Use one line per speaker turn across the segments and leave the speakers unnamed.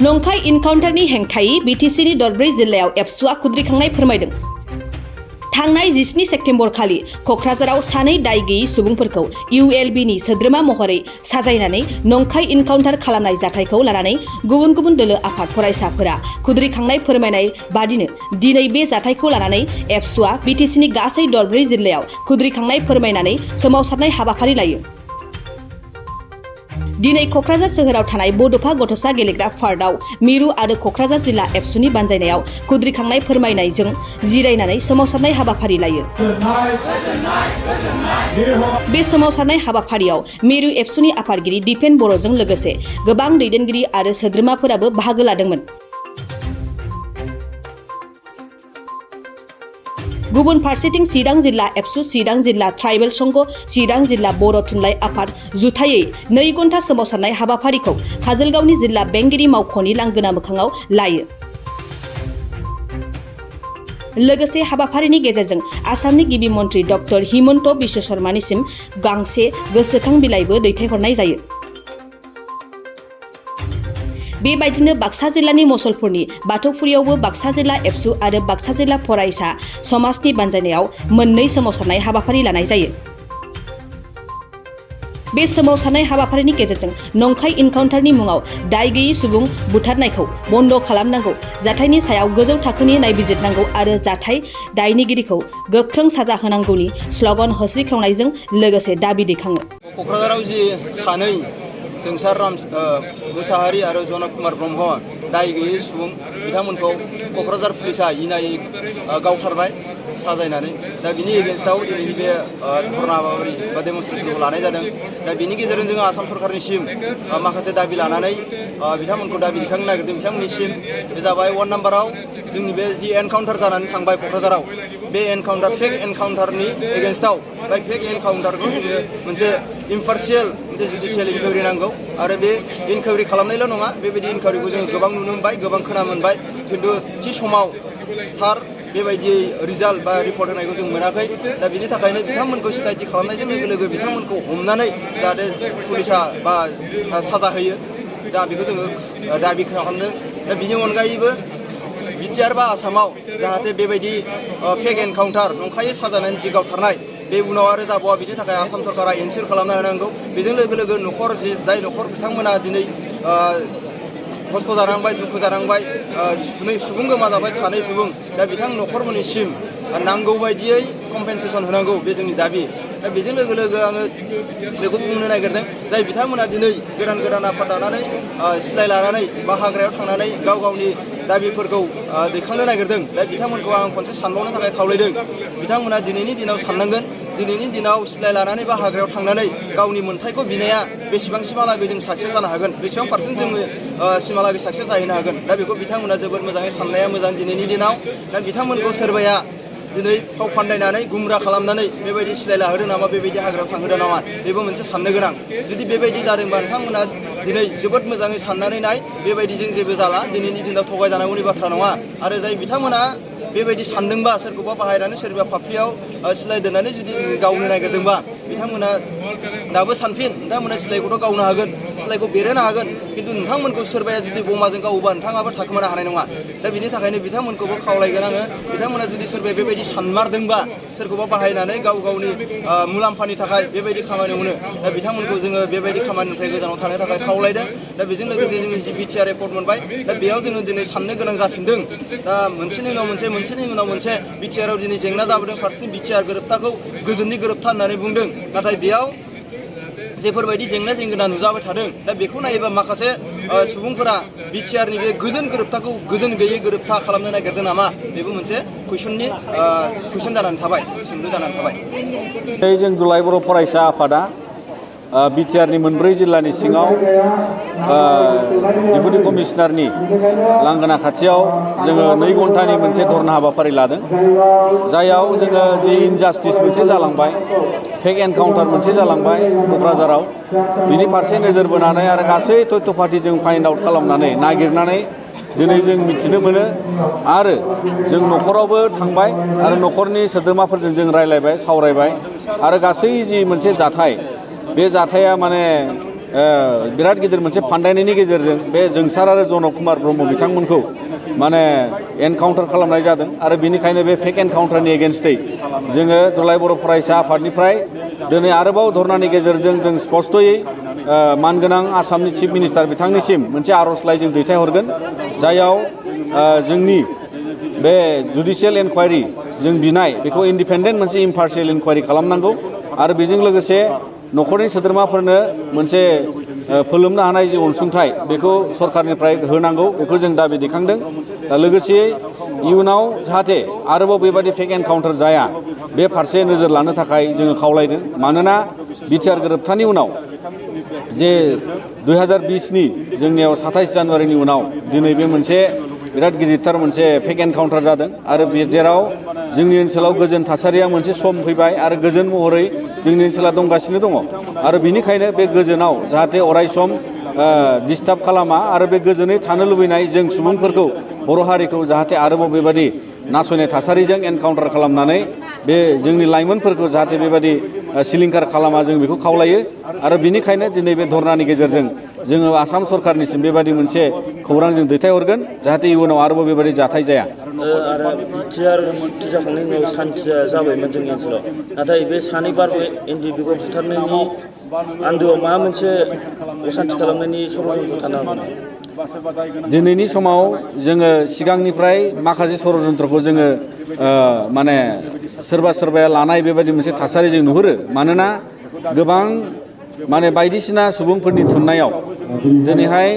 नंखाय इनकाउन्टारनि हेंथायै बिटिसिनि दरब्रै जिल्लायाव एबसुआ खुद्रिखांनाय फोरमायदों। थांनाय 17 सेप्तेम्बर खालि क'क्राझाराव सानै दाय गैयै सुबुंफोरखौ ULBनि सोद्रोमा महरै साजायनानै नंखाय इनकाउन्टार खालामनाय जाथायखौ लानानै गुबुन गुबुन दोलो आफाद फरायसाफोरा खुद्रिखांनाय फोरमायनाय बादिनो दिनै बे जाथायखौ लानानै एबसुआ बिटिसिनि गासै दरब्रै जिल्लायाव खुद्रिखांनाय फोरमायनानै सोमावसारनाय हाबाफारि लायो। दिनै क'क्राझार सोहोराव थानाय बड'फा गथ'सा गेलेग्रा फार्डआव मिरु आरो क'क्राझार जिल्ला एबसुनि बानजायनायाव खुद्रिखांनाय फोरमायनायजों जिरायनानै सोमावसारनाय हाबाफारि लायो। बे सोमावसारनाय हाबाफारियाव मिरु एबसुनि आफादगिरि दिपेन बर'जों लोगोसे गोबां दैदेनगिरि आरो सोद्रोमाफोराबो बाहागो लादोंमोन। गुबुन फारसेथिं चिरां जिल्ला एबसु, चिरां जिल्ला ट्राइबेल संघ, चिरां जिल्ला बर' थुनलाइ आफाद जुथायै 2 घन्टा सोमावसारनाय हाबाफारिखौ काजलगावनि जिल्ला बेंगिरि मावख'नि लांगोना मोखाङाव लायो। लोगोसे हाबाफारिनि गेजेरजों आसामनि गिबि मन्त्रि डक्टर हिमन्त बिश्व शर्मानिसिम गांसे गोसोखां बिलाइबो दैथायहरनाय जायो। बेबायदिनो बाक्सा जिल्लानि मसलपुरनि बाथौफुरियावबो बाक्सा जिल्ला एबसु आरो बाक्सा जिल्ला फरायसा समाजनि बानजायनायाव मोननै सोमावसारनाय हाबाफारि लानाय जायो। बे सोमावसारनाय हाबाफारिनि गेजेरजों नंखाय इनकाउन्टारनि मुङाव दाय गैयै सुबुं बुथारनायखौ बन्द' खालामनांगौ, जाथायनि सायाव गोजौ थाखोनि नायबिजिरनांगौ आरो जाथाय दायनिगिरिखौ गोख्रों साजा होनांगौनि स्ल'गान होस्रिखावनायजों लोगोसे दाबि दैखाङो।
क'क्राझाराव जि सानै जोंसार मुसाहारि आरो जनक कुमार ब्रह्म दाय गैयै सुबुं बिथांमोनखौ क'क्राझार पुलिसा इनायै गावथारबाय साजायनानै। दा बिनि एगेन्स्टआव दिनैनि बे धर्नाबारि बा डेमनस्ट्रेसनखौ लानाय जादों। दा बिनि गेजेरजों जोङो आसाम सरकारनिसिम माखासे दाबि लानानै बिथांमोनखौ दाबि दैखांनो नागिरदों। बिथांमोननिसिम बे जाबाय 1 नाम्बाराव जोंनि बे जि एनकाउन्टार जानानै थांबाय क'क्राझाराव, बे एनकाउन्टार फेक एनकाउन्टारनि एगेन्स्टआव बे फेक एनकाउन्टारखौ जोङो मोनसे इम्पार्शियेल मोनसे जुडिशियेल इनकुवारि नांगौ आरो बे इनकुवारि खालामनायल' नङा, बेबायदि इनकुवारिखौ जोङो गोबां नुनो मोनबाय, गोबां खोनानो मोनबाय, खिन्थु थि समाव थार बेबायदि रिजाल्ट बा रिपर्ट होनायखौ जों मोनाखै। दा बिनि थाखायनो बिथांमोनखौ सिनायथि खालामनायजों लोगो लोगो बिथांमोनखौ हमनानै जाहाथे पुलिसा बा साजा होयो, दा बेखौ जोङो दाबि खालामदों। दा बिनि अनगायैबो बिटिआर बा आसामाव जाहाथे बेबायदि फेक एनकाउन्टार नंखायै साजानानै जि गावथारनाय बे उनाव आरो जाबावा, बिनि थाखाय आसाम सरकारा एनसियर खालामना होनांगौ। बेजों लोगो लोगो न'खर जाय न'खर बिथांमोना दिनै खस्थ' जानांबाय, दुखु जानांबाय, सुबुं गोमाजाबाय सानै सुबुं, दा बिथां न'खरमोननिसिम नांगौ बायदियै कम्पेनसेसन होनांगौ, बे जोंनि दाबि। दा बेजों लोगो लोगो आङो बेखौ बुंनो नागिरदों, जाय बिथांमोना दिनै गोदान आफाद दानानै सिलाय लानानै बा हाग्रायाव थांनानै गाव गावनि दाबिफोरखौ दैखांनो नागिरदों, दा बिथांमोनखौ आं खनसे सानबावनो थाखाय खावलायदों। बिथांमोना दिनैनि दिनाव साननांगोन, दिनैनि दिनाव सिलाय लानानै बा हाग्रायाव थांनानै गावनि मोन्थायखौ बिनाया बेसेबांसिमहालागै जों साक्सेस जानो हागोन, बेसेबां पार्सेन्ट जोङो सिमहालागै साक्सेस जाहैनो हागोन। दा बेखौ बिथांमोना जोबोद मोजाङै साननाया मोजां दिनैनि दिनाव। दा बिथांमोनखौ सोरबाया दिनै फाव फान्दायनानै गुमरा खालामनानै बेबायदि सिलाय लाहोदों नामा, बेबायदि हाग्रायाव थांहोदों नामा, बेबो मोनसे साननो गोनां। जुदि बेबायदि जादोंबा नोंथांमोना दिनै जोबोद मोजाङै साननानै नाय, बेबायदिजों जेबो जाला, दिनैनि दिनाव थगायजानांगौनि बाथ्रा नङा। आरो जाय बिथांमोना बेबायदि सानदोंबा, सोरखौबा बाहायनानै सोरबा फाफ्लियाव सिलाय दोननानै जुदि गावनो नागिरदोंबा, बिथांमोना दाबो सानफिन, नोंथांमोना सिलायखौथ' गावनो हागोन, सिलायखौ बेरहोनो हागोन, खिन्थु नोंथांमोनखौ सोरबाया जुदि बमाजों गावोबा नोंथाङाबो थाखोमानो हानाय नङा। दा बिनि थाखायनो बिथांमोनखौबो खावलायगोन आङो, बिथांमोना जुदि सोरबाया बेबायदि सानमारदोंबा, सोरखौबा बाहायनानै गाव गावनि मुलाम्फानि थाखाय बेबायदि खामानि मावनो, दा बिथांमोनखौ जोङो बेबायदि खामानिनिफ्राय गोजानाव थानो थाखाय खावलायदों। दा बेजों लोगोसे जोङो जि बिटिआर रेकर्ड मोनबाय, दा बेयाव जोङो दिनै साननो गोनां जाफिनदों। दा मोनसेनि उनाव मोनसे बिटिआराव दिनै जेंना जाबोदों। फारसेथिं बिटिआर गोरोबथाखौ गोजोननि गोरोबथा होननानै बुंदों, नाथाय बेयाव जेफोरबायदि जेंना जेंगोना नुजाबाय थादों, दा बेखौ नायोबा माखासे सुबुंफोरा बिटिआरनि बे गोजोन गोरोबथाखौ गोजोन गैयै गोरोबथा खालामनो नागिरदों नामा, बेबो मोनसे कुइसन जानानै थाबाय, सोंलु जानानै थाबाय।
जों दुलाराय बर' फरायसा आफादा बिटिआरनि मोनब्रै जिल्लानि सिङाव डेपुटि कमिशनारनि लांगोना खाथियाव जोङो 2 घन्टानि मोनसे धरना हाबाफारि लादों जायाव जोङो जि इनजास्टिस मोनसे जालांबाय फेक एनकाउन्टार मोनसे जालांबाय क'क्राझाराव बिनि फारसे नोजोर बोनानै आरो गासै तथ्य पार्टी जों फाइन्ड आउट खालामनानै नागिरनानै दिनै जों मिथिनो मोनो आरो जों न'खरावबो थांबाय आरो न'खरनि सोद्रोमाफोरजों जों रायलायबाय सावरायबाय आरो गासै जि मोनसे जाथाय बे जाथाया माने बिराद गिदिर मोनसे फान्दायनायनि गेजेरजों बे जोंसार आरो जनक कुमार ब्रह्म बिथांमोनखौ माने एनकाउन्टार खालामनाय जादों आरो बिनिखायनो बे फेक एनकाउन्टारनि एगेन्स्टै जोङो दुलाराय बर' फरायसा आफादनिफ्राय दिनै आरोबाव धरनानि गेजेरजों जों स्पष्टयै मानगोनां आसामनि चिफ मिनिस्टार बिथांनिसिम मोनसे आर'जलाइ जों दैथायहरगोन जायाव जोंनि बे जुडिशियेल इनक्वायरि जों बिनाय बेखौ इन्डिपेन्डेन्ट मोनसे इम्पार्शियेल इनक्वायरि खालामनांगौ आरो बेजों लोगोसे न'खरनि सोद्रोमाफोरनो मोनसे फोलोमनो हानाय जि अनसुंथाइ बेखौ सरकारनिफ्राय होनांगौ बेखौ जों दाबि दैखांदों दा लोगोसेयै इयुनाव जाहाथे आरोबाव बेबायदि फेक एनकाउन्टार जाया बे फारसे नोजोर लानो थाखाय जोङो खावलायदों मानोना बिटिआर गोरोबथानि उनाव जे 2020नि जोंनियाव 27 जानुवारिनि उनाव दिनै बे मोनसे बिराद गिदिरथार मोनसे फेक एनकाउन्टार जादों आरो बे जेराव जोंनि ओनसोलाव गोजोन थासारिया मोनसे सम फैबाय आरो गोजोन महरै जोंनि ओनसोला दंगासिनो दङ आरो बिनिखायनो बे गोजोनाव जाहाथे अराय सम डिस्टार्ब खालामा आरो बे गोजोनै थानो लुबैनाय जों सुबुंफोरखौ बर' हारिखौ जाहाथे आरोबाव बेबायदि नासयनाय थासारिजों एनकाउन्टार खालामनानै बे जोंनि लाइमोनफोरखौ जाहाथे बेबायदि सिलिंखार खालामा जों बेखौ खावलायो आरो बिनिखायनो दिनै बे धरनानि गेजेरजों जोङो आसाम सरकारनिसिम बेबायदि मोनसे खौरां जों दैथायहरगोन जाहाथे इयुनाव आरोबाव बेबायदि जाथाय जाया
आरो बिटिआर सुक्ति जाखांनायनि उनाव सान्थिया जाबायमोन जोंनि ओनसोलाव नाथाय बे सानै बारबो एनडिपिखौ बुथारनायनि आन्दोआव माबा मोनसे असान्थि खालामनायनि षड़यन्त्र थानो हागौ
दिनैनि समाव जोङो सिगांनिफ्राय माखासे षड़यन्त्रखौ जोङो माने सोरबाया लानाय बेबायदि मोनसे थासारि जों नुहुरो मानोना गोबां माने बायदिसिना सुबुंफोरनि थुननायाव दिनैहाय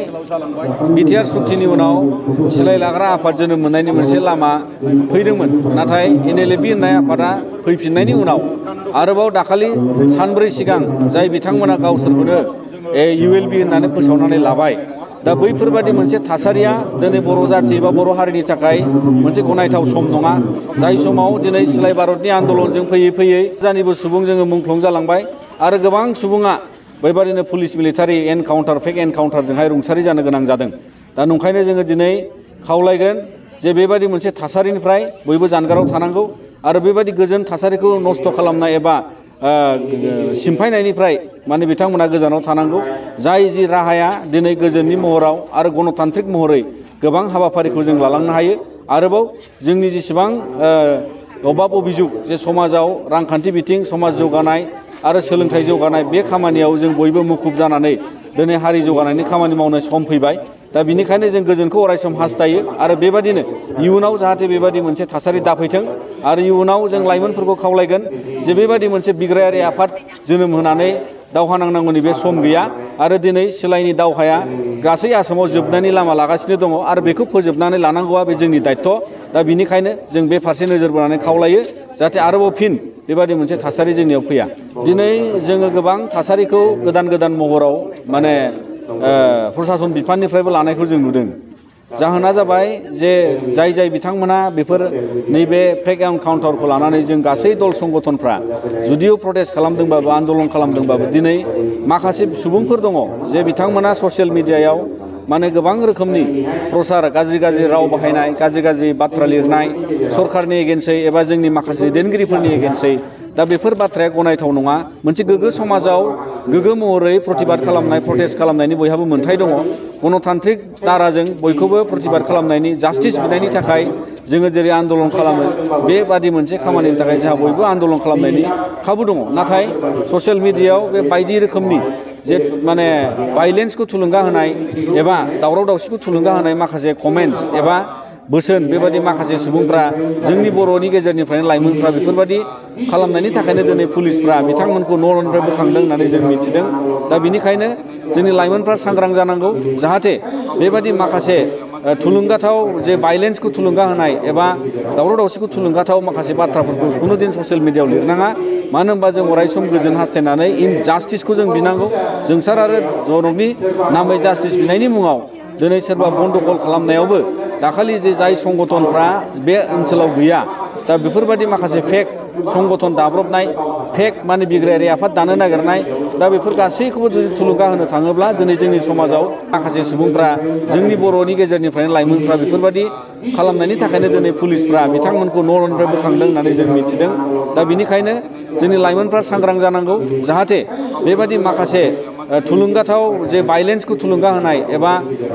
बिटिआर सुक्तिनि उनाव सिलाय लाग्रा आफाद जोनोम मोननायनि मोनसे लामा फैदोंमोन नाथाय एनएलएफबि होननाय आफादा फैफिननायनि उनाव आरोबाव दाखालि सानब्रै सिगां जाय बिथांमोना गावसोरखौनो ULB होननानै फोसावनानै लाबाय दा बैफोरबादि मोनसे थासारिया दिनै बर' जाथि बा बर' हारिनि थाखाय मोनसे गनायथाव सम नङा जाय समाव दिनै सिलाय भारतनि आन्दलनजों फैयै फैयै जानिबो सुबुं जोङो मुंख्लं जालांबाय आरो गोबां सुबुङा बेबादिनो पुलिस मिलिटारि एनकाउन्टार फेक एनकाउन्टारजोंहाय रुंसारि जानो गोनां जादों दा नंखायनो जोङो दिनै खावलायगोन जे बेबादि मोनसे थासारिनिफ्राय बयबो जानगाराव थानांगौ आरो बेबादि गोजोन थासारिखौ नस्थ' खालामनाय एबा सिमफायनायनिफ्राय माने बिथांमोना गोजानाव थानांगौ जाय जि राहाया दिनै गोजोननि महराव आरो गणतान्त्रिक महरै गोबां हाबाफारिखौ जों लालांनो हायो आरोबाव जोंनि जेसेबां अभाब अभिजुग जे समाजाव रांखान्थि बिथिं समाज जौगानाय आरो सोलोंथाइ जौगानाय बे खामानियाव जों बयबो मुखुब जानानै दिनै हारि जौगानायनि खामानि मावनो सम फैबाय दा बिनिखायनो जों गोजोनखौ अरायसम हास्थायो आरो बेबादिनो इयुनाव जाहाथे बेबादि मोनसे थासारि दाफैथों आरो इयुनाव जों लाइमोनफोरखौ खावलायगोन जे बेबादि मोनसे बिग्रायारि आफाद जोनोम होनानै दावहा नांनांगौनि बे सम गैया आरो दिनै सिलायनि दावहाया गासै आसामाव जोबनायनि लामा लागासिनो दङ आरो बेखौ फोजोबनानै लानांगौआ बे जोंनि दायथ' दा बिनिखायनो जों बे फारसे नोजोर बोनानै खावलायो जाहाथे आरोबाव फिन बेबादि मोनसे थासारि जोंनियाव फैया दिनै जोङो गोबां थासारिखौ गोदान महराव माने प्रसासन बिफाननिफ्रायबो लानायखौ जों नुदों जाहोना जाबाय जे जाय बिथांमोना बेफोर नैबे फेक एनकाउन्टारखौ लानानै जों गासै दल संगठनफ्रा जुदिअ प्रटेस्ट खालामदोंबाबो आन्दलन खालामदोंबाबो दिनै माखासे सुबुंफोर दङ जे बिथांमोना ससियेल मिडियायाव माने गोबां रोखोमनि प्रसार गाज्रि राव बाहायनाय गाज्रि बाथ्रा लिरनाय सरकारनि एगेन्सै एबा जोंनि माखासे दैदेनगिरिफोरनि एगेन्सै दा बेफोर बाथ्राया गनायथाव नङा मोनसे गोग्गो समाजाव गोग्गो महरै प्रतिबाद खालामनाय प्रटेस्ट खालामनायनि बयहाबो मोन्थाय दङ गणतान्त्रिक दाराजों बयखौबो प्रतिबाद खालामनायनि जास्टिस बिनायनि थाखाय जोङो जेरै आन्दलन खालामो बेबादि मोनसे खामानिनि थाखाय जोंहा बयबो आन्दलन खालामनायनि खाबु दङ नाथाय ससियेल मिडियायाव बे बायदि रोखोमनि जे माने भाइलेन्सखौ थुलुंगा होनाय एबा दावराव दावसिखौ थुलुंगा होनाय माखासे कमेन्ट्स एबा बोसोन बेबादि माखासे सुबुंफ्रा जोंनि बर'नि गेजेरनिफ्रायनो लाइमोनफ्रा बेफोरबादि खालामनायनि थाखायनो दिनै पुलिसफ्रा बिथांमोनखौ न'निफ्राय बोखांदों होननानै जों मिथिदों दा बिनिखायनो जोंनि लाइमोनफ्रा सांग्रां जानांगौ जाहाथे बेबादि माखासे थुलुंगाथाव जे भाइलेन्सखौ थुलुंगा होनाय एबा दावराव दावसिखौ थुलुंगाथाव माखासे बाथ्राफोरखौ कुनु दिन ससियेल मिडियायाव लिरनाङा मानो होनबा जों अरायसम गोजोन हास्थायनानै जास्टिसखौ जों बिनांगौ जोंसार आरो जनकनि नामै जास्टिस बिनायनि मुङाव दिनै सोरबा बन्द'कल खालामनायावबो दाखालि जे जाय संगठनफ्रा बे ओनसोलाव गैया दा बेफोरबायदि माखासे फेक संगठन दाब्रबनाय फेक माने बिग्रायारि आफाद दानो नागिरनाय दा बेफोर गासैखौबो जुदि थुलुंगा होनो थाङोब्ला दिनै जोंनि समाजाव माखासे सुबुंफ्रा जोंनि बर'नि गेजेरनिफ्रायनो लाइमोनफ्रा बेफोरबायदि खालामनायनि थाखायनो दिनै पुलिसफ्रा बिथांमोनखौ न'निफ्राय बोखांदों होननानै जों मिथिदों दा बिनिखायनो जोंनि लाइमोनफ्रा सांग्रां जानांगौ जाहाथे बेबायदि माखासे थुलुंगाथाव जे भाइलेन्सखौ थुलुंगा होनाय एबा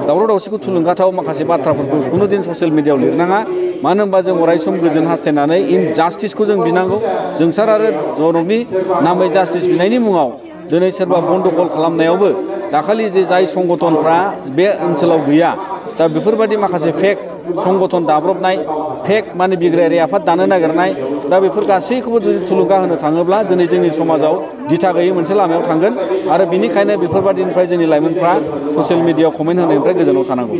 दावराव दावसिखौ थुलुंगाथाव माखासे बाथ्राफोरखौ कुनु दिन ससियेल मिडियायाव लिरनाङा मानो होनबा जों अरायसम गोजोन हास्थायनानै जास्टिसखौ जों बिनांगौ जोंसार आरो जनकनि नामै जास्टिस बिनायनि मुङाव दिनै सोरबा बन्द'कल खालामनायावबो दाखालि जे जाय संगठनफ्रा बे ओनसोलाव गैया दा बेफोरबायदि माखासे फेक संगठन दाब्रबनाय फेक माने बिग्रायारि आफाद दानो नागिरनाय दा बेफोर गासैखौबो जुदि थुलुंगा होनो थाङोब्ला दिनै जोंनि समाजाव दिथा गैयै मोनसे लामायाव थांगोन आरो बिनिखायनो बेफोरबायदिनिफ्राय जोंनि लाइमोनफ्रा ससियेल मिडियायाव कमेन्ट होनायनिफ्राय गोजानाव थानांगौ।